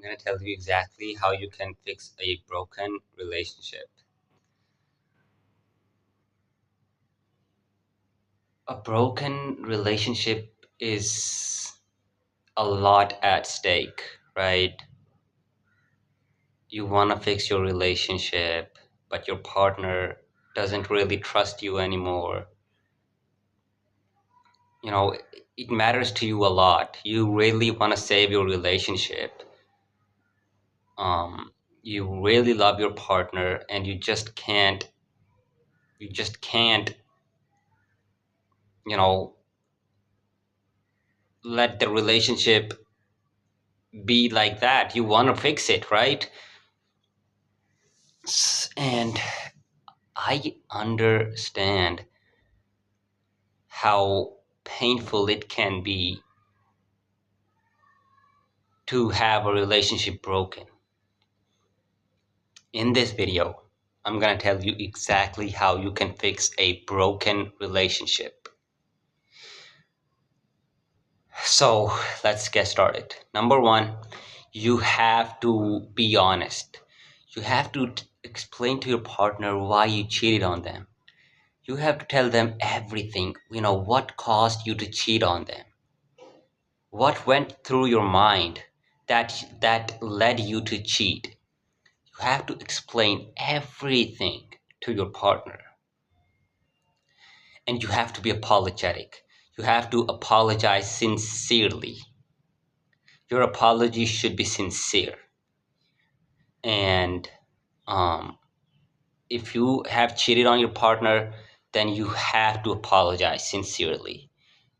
I'm going to tell you exactly how you can fix a broken relationship. A broken relationship is a lot at stake, right? You want to fix your relationship, but your partner doesn't really trust you anymore. You know, it matters to you a lot. You really want to save your relationship. Um, you really love your partner and you just can't, you know, let the relationship be like that. You want to fix it, right? And I understand how painful it can be to have a relationship broken. In this video, I'm going to tell you exactly how you can fix a broken relationship. So let's get started. Number one, you have to be honest. You have to explain to your partner why you cheated on them. You have to tell them everything, what caused you to cheat on them. What went through your mind that led you to cheat. You have to explain everything to your partner. And you have to be apologetic. You have to apologize sincerely. Your apology should be sincere. And if you have cheated on your partner, then you have to apologize sincerely.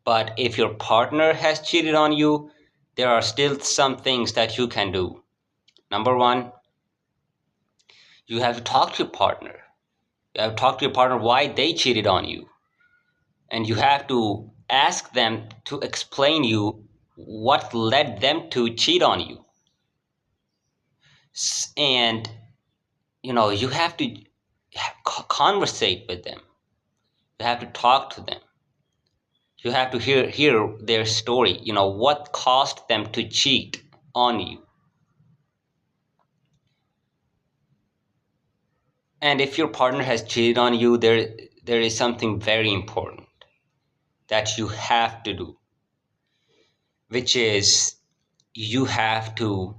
But if your partner has cheated on you, there are still some things that you can do. Number one, you have to talk to your partner. You have to talk to your partner why they cheated on you. And you have to ask them to explain you what led them to cheat on you. And, you have to conversate with them. You have to talk to them. You have to hear their story, what caused them to cheat on you. And if your partner has cheated on you, there is something very important that you have to do, which is you have to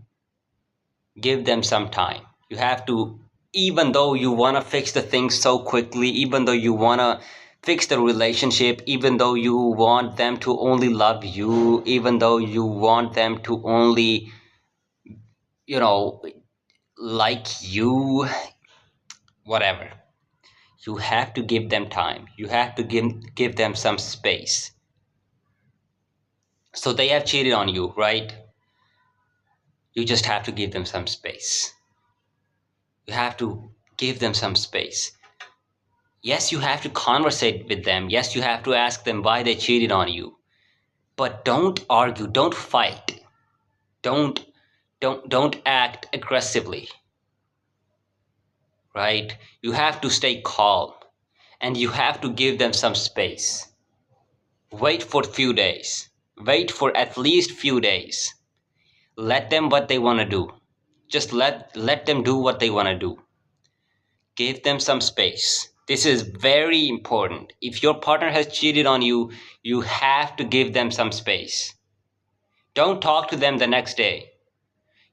give them some time. You have to, even though you want to fix the things so quickly, even though you want to fix the relationship, even though you want them to only love you, even though you want them to only, like you, whatever. You have to give them time. You have to give them some space. So they have cheated on you, right? You just have to give them some space. You have to give them some space. Yes, you have to conversate with them. Yes, you have to ask them why they cheated on you. But don't argue, don't fight. Don't act aggressively. Right? You have to stay calm and you have to give them some space. Wait for a few days. Wait for at least few days. Let them what they want to do. Just let them do what they want to do. Give them some space. This is very important. If your partner has cheated on you, you have to give them some space. Don't talk to them the next day.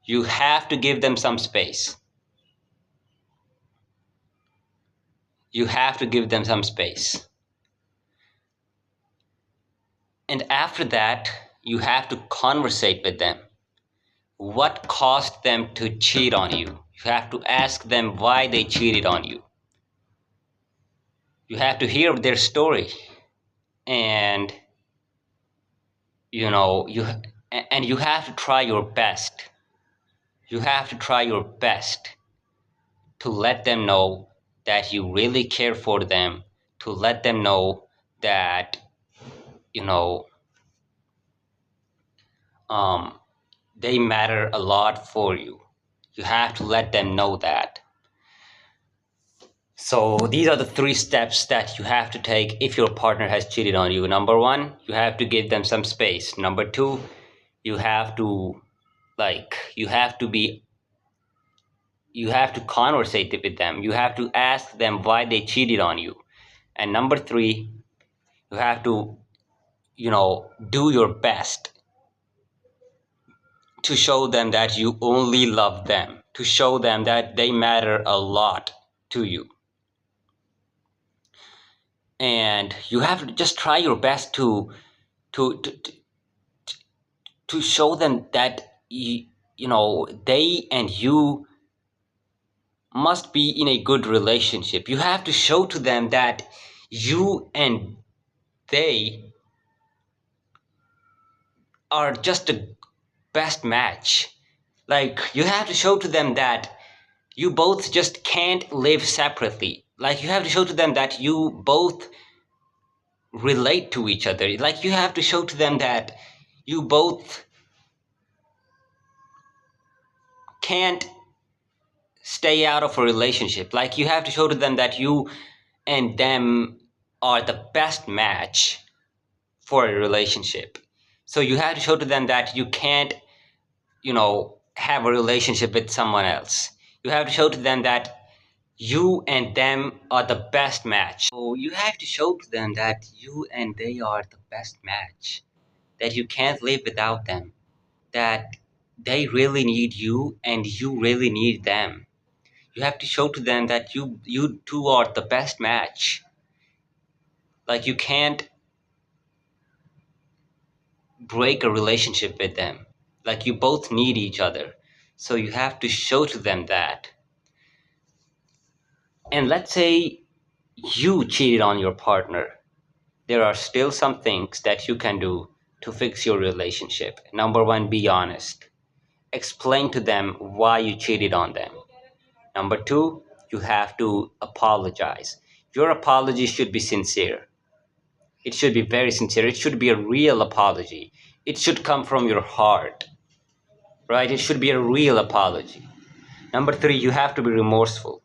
You have to give them some space. You have to give them some space. And after that, you have to conversate with them. What caused them to cheat on you? You have to ask them why they cheated on you. You have to hear their story. And you have to try your best. You have to try your best to let them know that you really care for them, to let them know that you know they matter a lot for you. You have to let them know that. So these are the 3 steps that you have to take if your partner has cheated on you. Number 1, you have to give them some space. Number 2, you have to Like you have to conversate with them. You have to ask them why they cheated on you. And number three, you have to, do your best to show them that you only love them, to show them that they matter a lot to you. And you have to just try your best to to, to, to show them that they and you must be in a good relationship. You have to show to them that you and they are just a best match. Like, you have to show to them that you both just can't live separately. Like, you have to show to them that you both relate to each other. Like, you have to show to them that you both can't stay out of a relationship. Like, you have to show to them that you and them are the best match for a relationship. So you have to show to them that you can't, have a relationship with someone else. You have to show to them that you and them are the best match. So you have to show to them that you and they are the best match, that you can't live without them, that they really need you and you really need them. You have to show to them that you two are the best match. Like, you can't break a relationship with them. Like, you both need each other. So you have to show to them that. And let's say you cheated on your partner. There are still some things that you can do to fix your relationship. Number one, be honest. Explain to them why you cheated on them. Number two, you have to apologize. Your apology should be sincere. It should be very sincere. It should be a real apology. It should come from your heart, right? It should be a real apology. Number three, you have to be remorseful.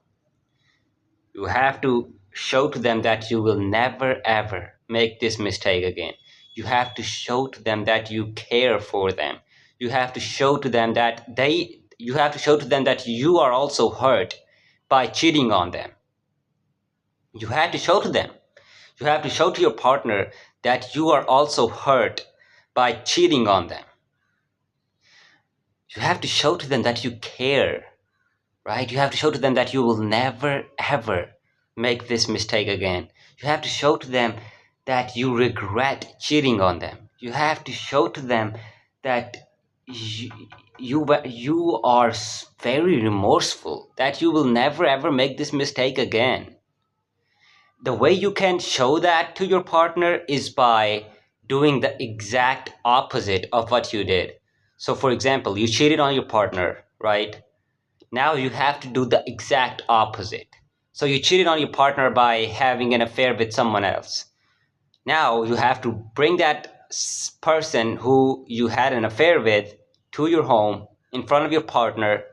You have to show to them that you will never ever make this mistake again. You have to show to them that you care for them. You have to show to them that you are also hurt by cheating on them. You have to show to them. You have to show to your partner that you are also hurt by cheating on them. You have to show to them that you care, right? You have to show to them that you will never ever make this mistake again. You have to show to them that you regret cheating on them. You have to show to them that you are very remorseful, that you will never ever make this mistake again. The way you can show that to your partner is by doing the exact opposite of what you did. So, for example, you cheated on your partner, right? Now you have to do the exact opposite. So you cheated on your partner by having an affair with someone else. Now you have to bring that person who you had an affair with to your home in front of your partner,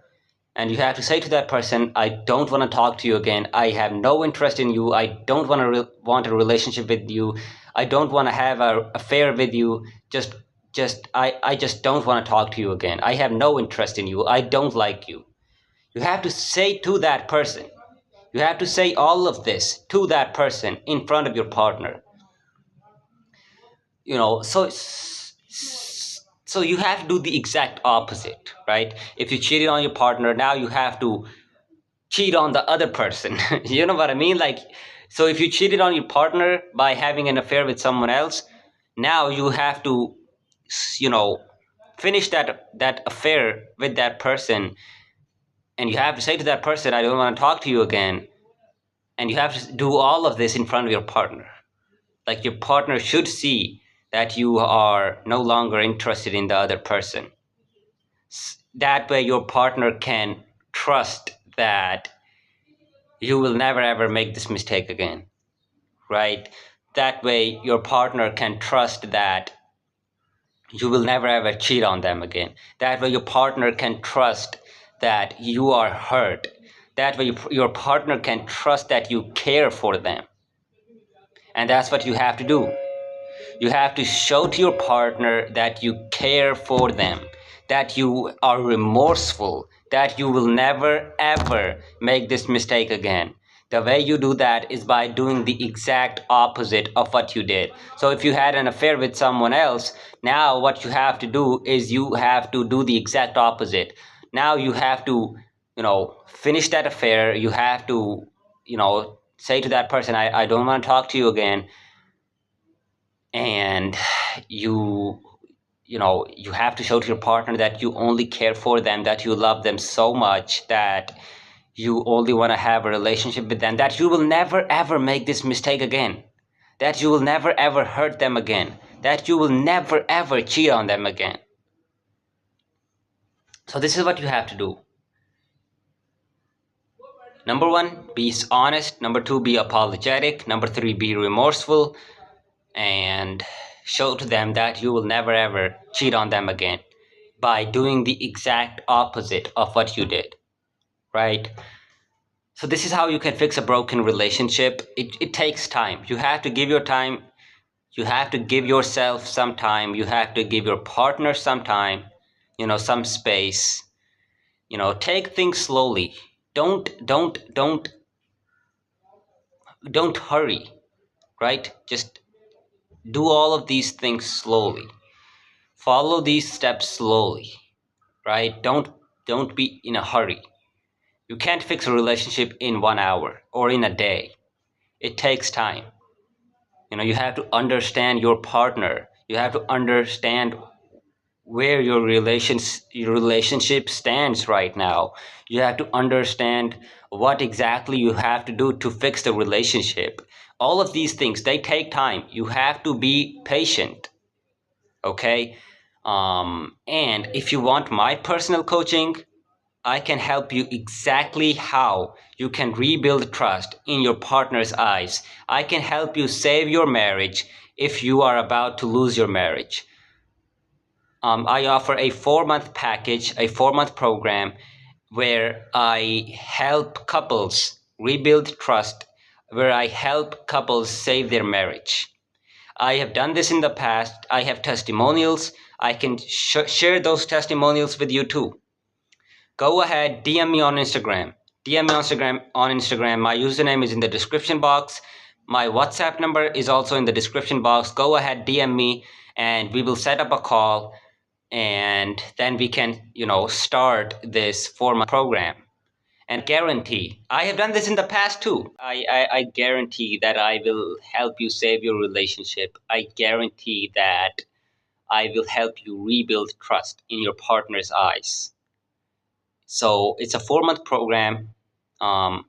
and you have to say to that person, I don't want to talk to you again. I have no interest in you. I don't want a relationship with you. I don't want to have an affair with you. I just don't want to talk to you again. I have no interest in you. I don't like you. You have to say to that person. You have to say all of this to that person in front of your partner. So you have to do the exact opposite, right? If you cheated on your partner, now you have to cheat on the other person. You know what I mean? Like, so if you cheated on your partner by having an affair with someone else, now you have to, finish that affair with that person, and you have to say to that person, I don't want to talk to you again. And you have to do all of this in front of your partner. Like, your partner should see that you are no longer interested in the other person. That way your partner can trust that you will never ever make this mistake again, right? That way your partner can trust that you will never ever cheat on them again. That way your partner can trust that you are hurt. That way your partner can trust that you care for them. And that's what you have to do. You have to show to your partner that you care for them, that you are remorseful, that you will never ever make this mistake again. The way you do that is by doing the exact opposite of what you did. So if you had an affair with someone else, now what you have to do is you have to do the exact opposite. Now you have to, finish that affair. You have to, say to that person, I don't want to talk to you again. And you have to show to your partner that you only care for them, that you love them so much, that you only want to have a relationship with them, that you will never ever make this mistake again, that you will never ever hurt them again, that you will never ever cheat on them again. So this is what you have to do. Number 1, be honest. Number 2, be apologetic. Number 3, be remorseful, and show to them that you will never ever cheat on them again by doing the exact opposite of what you did, right? So this is how you can fix a broken relationship. It takes time. You have to give your time. You have to give yourself some time. You have to give your partner some time, some space. Take things slowly. Don't hurry, right? Just do all of these things slowly. Follow these steps slowly, right? Don't be in a hurry. You can't fix a relationship in 1 hour or in a day. It takes time. You have to understand your partner. You have to understand where your relationship stands right now. You have to understand what exactly you have to do to fix the relationship. All of these things, they take time. You have to be patient. Okay? And if you want my personal coaching, I can help you exactly how you can rebuild trust in your partner's eyes. I can help you save your marriage if you are about to lose your marriage. I offer a 4-month package, a 4-month program where I help couples rebuild trust, where I help couples save their marriage. I have done this in the past. I have testimonials. I can share those testimonials with you too. Go ahead, DM me on Instagram. DM me on Instagram. My username is in the description box. My WhatsApp number is also in the description box. Go ahead, DM me, and we will set up a call, and then we can, start this 4-month program. And guarantee, I have done this in the past too. I guarantee that I will help you save your relationship. I guarantee that I will help you rebuild trust in your partner's eyes. So it's a 4-month program, and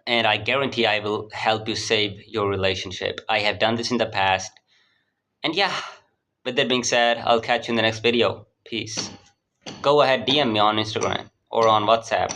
I guarantee I will help you save your relationship. I have done this in the past. And yeah, with that being said, I'll catch you in the next video. Peace. Go ahead, DM me on Instagram or on WhatsApp.